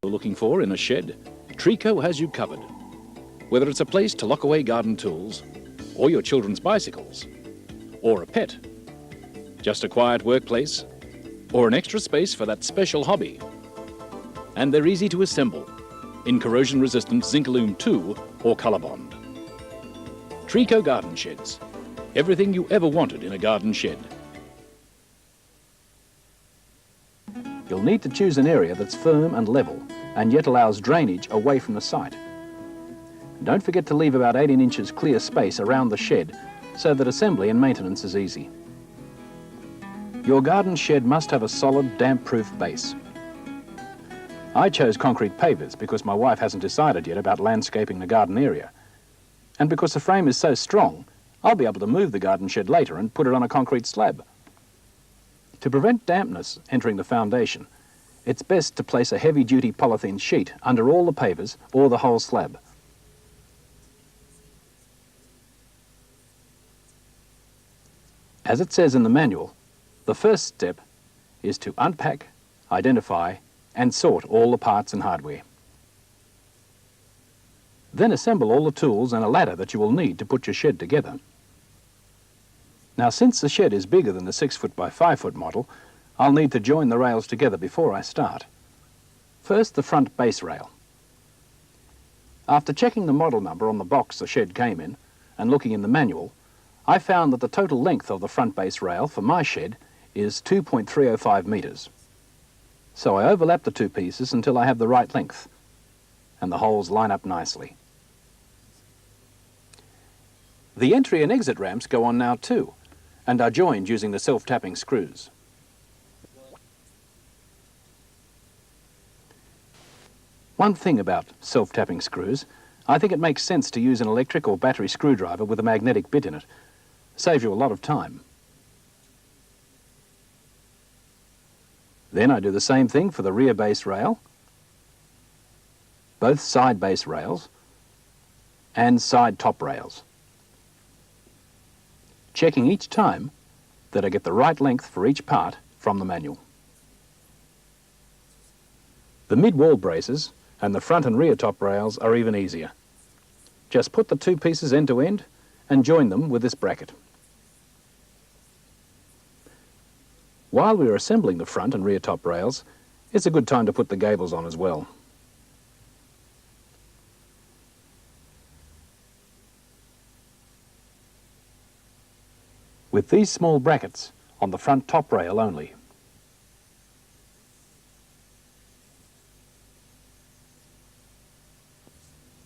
you're looking for in a shed, Trico has you covered. Whether it's a place to lock away garden tools, or your children's bicycles, or a pet, just a quiet workplace, or an extra space for that special hobby. And they're easy to assemble in corrosion-resistant Zinc-Alume 2 or Colorbond. Trico Garden Sheds. Everything you ever wanted in a garden shed. You'll need to choose an area that's firm and level and yet allows drainage away from the site. Don't forget to leave about 18 inches clear space around the shed so that assembly and maintenance is easy. Your garden shed must have a solid, damp-proof base. I chose concrete pavers because my wife hasn't decided yet about landscaping the garden area. And because the frame is so strong, I'll be able to move the garden shed later and put it on a concrete slab. To prevent dampness entering the foundation, it's best to place a heavy-duty polythene sheet under all the pavers or the whole slab. As it says in the manual, the first step is to unpack, identify, and sort all the parts and hardware. Then assemble all the tools and a ladder that you will need to put your shed together. Now, since the shed is bigger than the 6-foot by 5-foot model, I'll need to join the rails together before I start. First, the front base rail. After checking the model number on the box the shed came in and looking in the manual, I found that the total length of the front base rail for my shed is 2.305 metres. So I overlap the two pieces until I have the right length, and the holes line up nicely. The entry and exit ramps go on now too, and are joined using the self-tapping screws. One thing about self-tapping screws, I think it makes sense to use an electric or battery screwdriver with a magnetic bit in it. Saves you a lot of time. Then I do the same thing for the rear base rail, both side base rails, and side top rails, checking each time that I get the right length for each part from the manual. The mid-wall braces and the front and rear top rails are even easier. Just put the two pieces end to end and join them with this bracket. While we are assembling the front and rear top rails, it's a good time to put the gables on as well. With these small brackets on the front top rail only.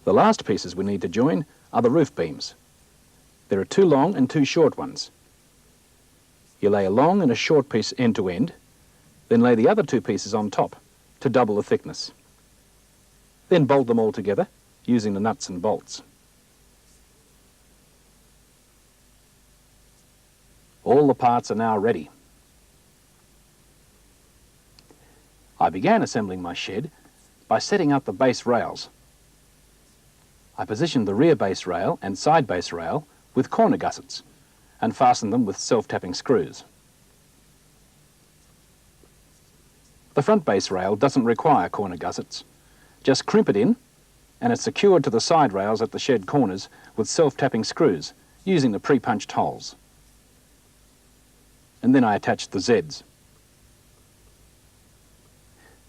The last pieces we need to join are the roof beams. There are two long and two short ones. You lay a long and a short piece end to end, then lay the other two pieces on top to double the thickness. Then bolt them all together using the nuts and bolts. All the parts are now ready. I began assembling my shed by setting up the base rails. I positioned the rear base rail and side base rail with corner gussets and fastened them with self-tapping screws. The front base rail doesn't require corner gussets. Just crimp it in and it's secured to the side rails at the shed corners with self-tapping screws using the pre-punched holes. And then I attached the Zs.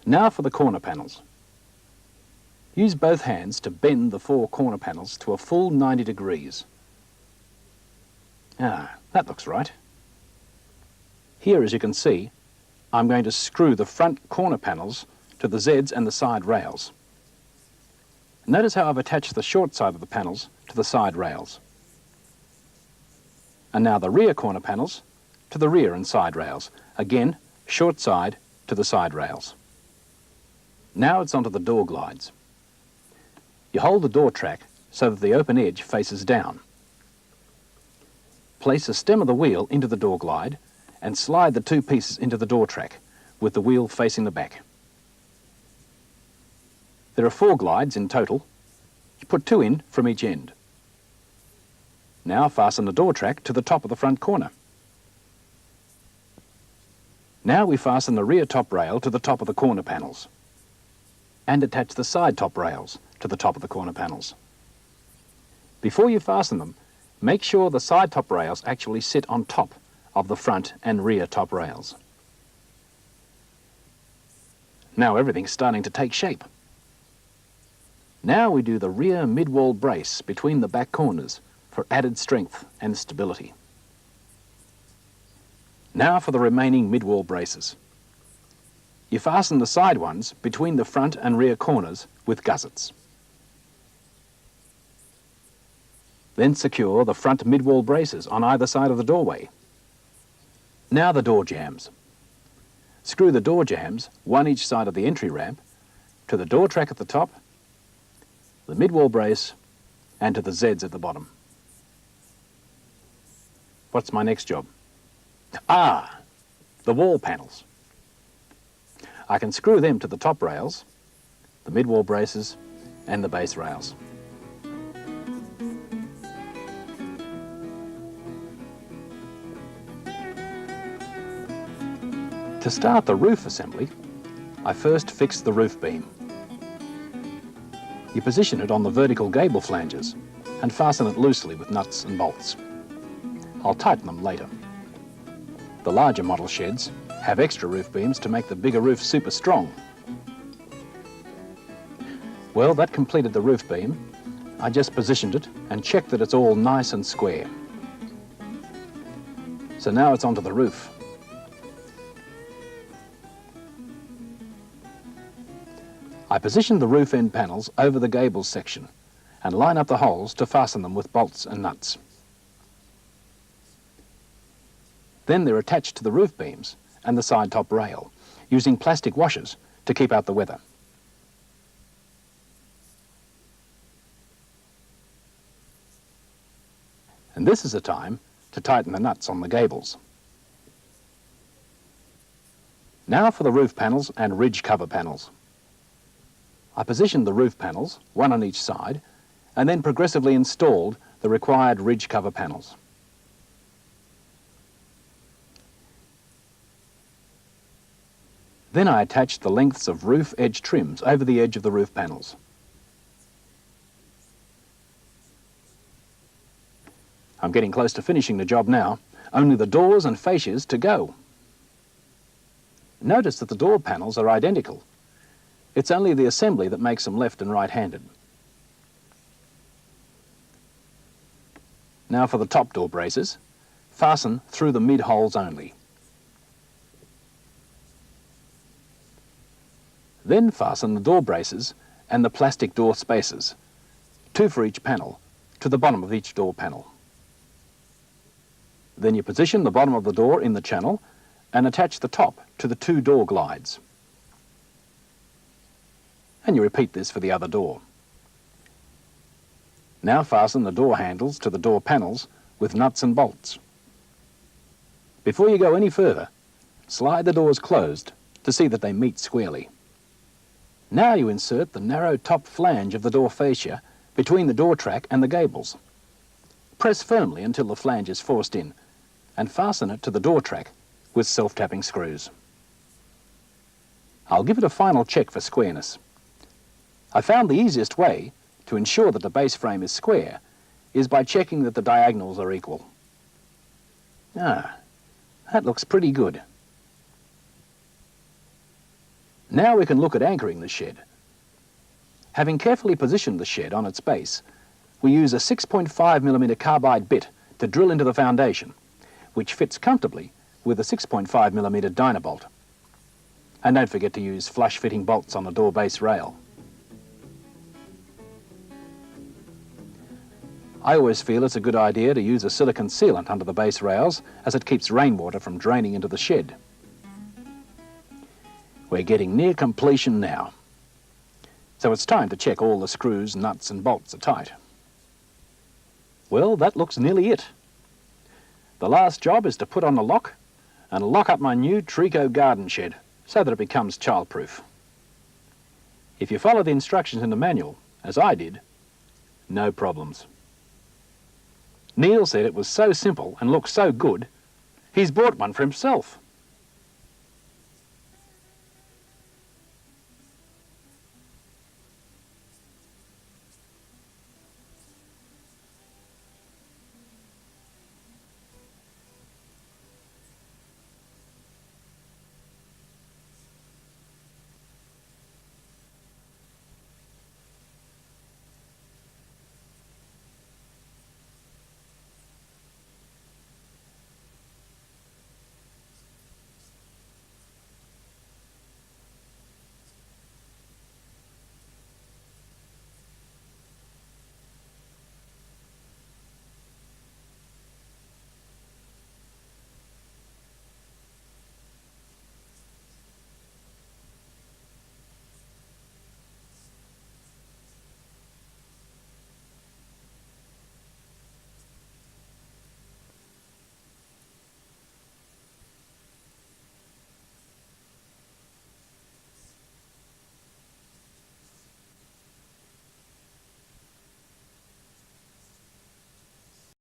Now for the corner panels. Use both hands to bend the four corner panels to a full 90 degrees. That looks right. Here, as you can see, I'm going to screw the front corner panels to the Zs and the side rails. Notice how I've attached the short side of the panels to the side rails. And now the rear corner panels to the rear and side rails. Again, short side to the side rails. Now it's onto the door glides. You hold the door track so that the open edge faces down. Place the stem of the wheel into the door glide and slide the two pieces into the door track with the wheel facing the back. There are 4 glides in total. You put 2 in from each end. Now fasten the door track to the top of the front corner. Now we fasten the rear top rail to the top of the corner panels. and attach the side top rails to the top of the corner panels. Before you fasten them, make sure the side top rails actually sit on top of the front and rear top rails. Now everything's starting to take shape. Now we do the rear mid-wall brace between the back corners for added strength and stability. Now for the remaining mid-wall braces. You fasten the side ones between the front and rear corners with gussets. Then secure the front mid-wall braces on either side of the doorway. Now the door jambs. Screw the door jambs, one each side of the entry ramp, to the door track at the top, the mid-wall brace, and to the Zs at the bottom. What's my next job? Ah, the wall panels. I can screw them to the top rails, the mid-wall braces, and the base rails. To start the roof assembly, I first fix the roof beam. You position it on the vertical gable flanges and fasten it loosely with nuts and bolts. I'll tighten them later. The larger model sheds have extra roof beams to make the bigger roof super strong. Well, that completed the roof beam. I just positioned it and checked that it's all nice and square. So now it's onto the roof. I positioned the roof end panels over the gables section and line up the holes to fasten them with bolts and nuts. Then they're attached to the roof beams and the side top rail, using plastic washers to keep out the weather. And this is a time to tighten the nuts on the gables. Now for the roof panels and ridge cover panels. I positioned the roof panels, one on each side, and then progressively installed the required ridge cover panels. Then I attached the lengths of roof edge trims over the edge of the roof panels. I'm getting close to finishing the job now, only the doors and fascias to go. Notice that the door panels are identical. It's only the assembly that makes them left and right-handed. Now for the top door braces, fasten through the mid-holes only. Then fasten the door braces and the plastic door spacers, 2 for each panel, to the bottom of each door panel. Then you position the bottom of the door in the channel and attach the top to the 2 door glides. And you repeat this for the other door. Now fasten the door handles to the door panels with nuts and bolts. Before you go any further, slide the doors closed to see that they meet squarely. Now you insert the narrow top flange of the door fascia between the door track and the gables. Press firmly until the flange is forced in and fasten it to the door track with self-tapping screws. I'll give it a final check for squareness. I found the easiest way to ensure that the base frame is square is by checking that the diagonals are equal. Ah, that looks pretty good. Now we can look at anchoring the shed. Having carefully positioned the shed on its base, we use a 6.5mm carbide bit to drill into the foundation, which fits comfortably with a 6.5mm Dynabolt. And don't forget to use flush-fitting bolts on the door base rail. I always feel it's a good idea to use a silicone sealant under the base rails as it keeps rainwater from draining into the shed. We're getting near completion now. So it's time to check all the screws, nuts and bolts are tight. Well, that looks nearly it. The last job is to put on the lock and lock up my new Trico garden shed so that it becomes childproof. If you follow the instructions in the manual, as I did, no problems. Neil said it was so simple and looked so good, he's bought one for himself.